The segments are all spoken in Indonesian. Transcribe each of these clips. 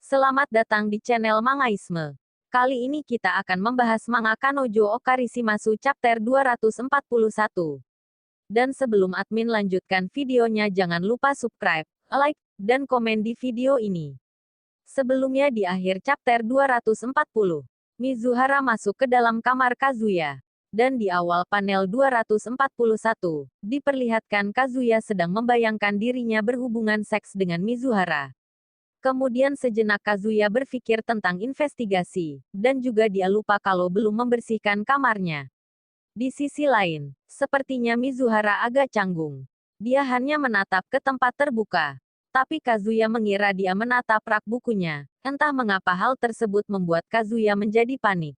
Selamat datang di channel Mangaisme. Kali ini kita akan membahas manga Kanojo Okarishimasu chapter 241. Dan sebelum admin lanjutkan videonya jangan lupa subscribe, like, dan komen di video ini. Sebelumnya di akhir chapter 240, Mizuhara masuk ke dalam kamar Kazuya. Dan di awal panel 241, diperlihatkan Kazuya sedang membayangkan dirinya berhubungan seks dengan Mizuhara. Kemudian sejenak Kazuya berpikir tentang investigasi, dan juga dia lupa kalau belum membersihkan kamarnya. Di sisi lain, sepertinya Mizuhara agak canggung. Dia hanya menatap ke tempat terbuka. Tapi Kazuya mengira dia menatap rak bukunya. Entah mengapa hal tersebut membuat Kazuya menjadi panik.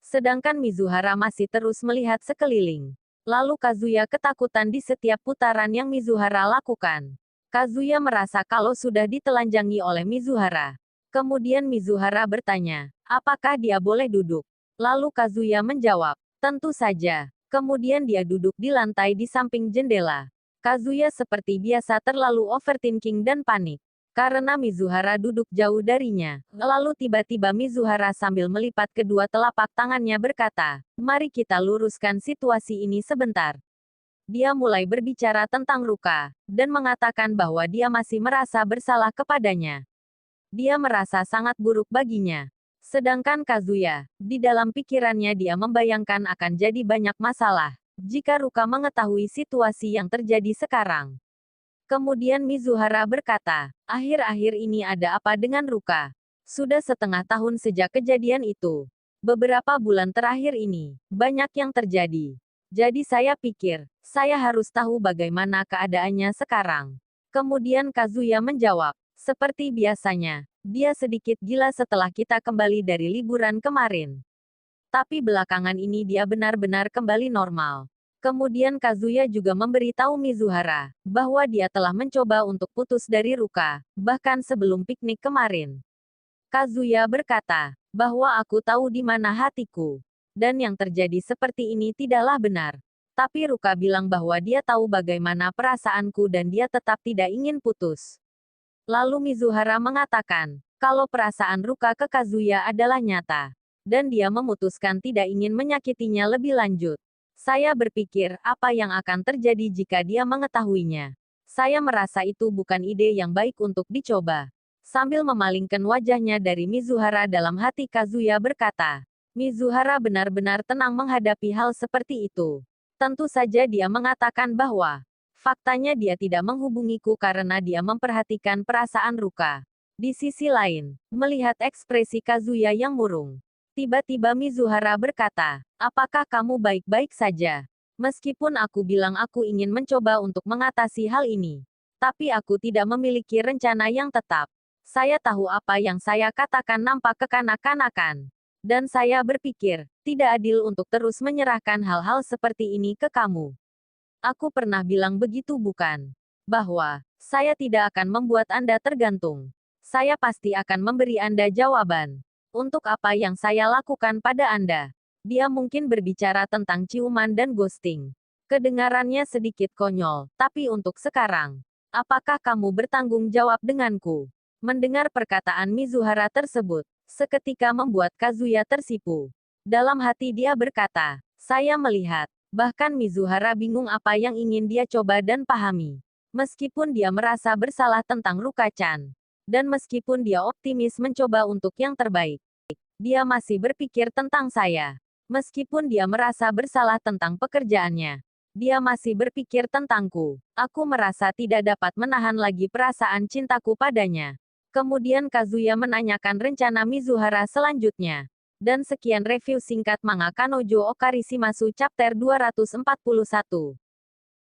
Sedangkan Mizuhara masih terus melihat sekeliling. Lalu Kazuya ketakutan di setiap putaran yang Mizuhara lakukan. Kazuya merasa kalau sudah ditelanjangi oleh Mizuhara. Kemudian Mizuhara bertanya, apakah dia boleh duduk? Lalu Kazuya menjawab, tentu saja. Kemudian dia duduk di lantai di samping jendela. Kazuya seperti biasa terlalu overthinking dan panik. Karena Mizuhara duduk jauh darinya. Lalu tiba-tiba Mizuhara sambil melipat kedua telapak tangannya berkata, mari kita luruskan situasi ini sebentar. Dia mulai berbicara tentang Ruka, dan mengatakan bahwa dia masih merasa bersalah kepadanya. Dia merasa sangat buruk baginya. Sedangkan Kazuya, di dalam pikirannya dia membayangkan akan jadi banyak masalah, jika Ruka mengetahui situasi yang terjadi sekarang. Kemudian Mizuhara berkata, akhir-akhir ini ada apa dengan Ruka? Sudah setengah tahun sejak kejadian itu. Beberapa bulan terakhir ini, banyak yang terjadi. Jadi saya pikir, saya harus tahu bagaimana keadaannya sekarang. Kemudian Kazuya menjawab, seperti biasanya, dia sedikit gila setelah kita kembali dari liburan kemarin. Tapi belakangan ini dia benar-benar kembali normal. Kemudian Kazuya juga memberitahu Mizuhara, bahwa dia telah mencoba untuk putus dari Ruka, bahkan sebelum piknik kemarin. Kazuya berkata, bahwa aku tahu di mana hatiku. Dan yang terjadi seperti ini tidaklah benar. Tapi Ruka bilang bahwa dia tahu bagaimana perasaanku dan dia tetap tidak ingin putus. Lalu Mizuhara mengatakan, kalau perasaan Ruka ke Kazuya adalah nyata. Dan dia memutuskan tidak ingin menyakitinya lebih lanjut. Saya berpikir, apa yang akan terjadi jika dia mengetahuinya? Saya merasa itu bukan ide yang baik untuk dicoba. Sambil memalingkan wajahnya dari Mizuhara dalam hati Kazuya berkata, Mizuhara benar-benar tenang menghadapi hal seperti itu. Tentu saja dia mengatakan bahwa, faktanya dia tidak menghubungiku karena dia memperhatikan perasaan Ruka. Di sisi lain, melihat ekspresi Kazuya yang murung, tiba-tiba Mizuhara berkata, apakah kamu baik-baik saja? Meskipun aku bilang aku ingin mencoba untuk mengatasi hal ini. Tapi aku tidak memiliki rencana yang tetap. Saya tahu apa yang saya katakan nampak kekanak-kanakan. Dan saya berpikir, tidak adil untuk terus menyerahkan hal-hal seperti ini ke kamu. Aku pernah bilang begitu bukan? Bahwa, saya tidak akan membuat Anda tergantung. Saya pasti akan memberi Anda jawaban. Untuk apa yang saya lakukan pada Anda. Dia mungkin berbicara tentang ciuman dan ghosting. Kedengarannya sedikit konyol, tapi untuk sekarang. Apakah kamu bertanggung jawab denganku? Mendengar perkataan Mizuhara tersebut, seketika membuat Kazuya tersipu. Dalam hati dia berkata, saya melihat. Bahkan Mizuhara bingung apa yang ingin dia coba dan pahami. Meskipun dia merasa bersalah tentang Ruka-chan. Dan meskipun dia optimis mencoba untuk yang terbaik. Dia masih berpikir tentang saya. Meskipun dia merasa bersalah tentang pekerjaannya. Dia masih berpikir tentangku. Aku merasa tidak dapat menahan lagi perasaan cintaku padanya. Kemudian Kazuya menanyakan rencana Mizuhara selanjutnya. Dan sekian review singkat manga Kanojo Okarishimasu chapter 241.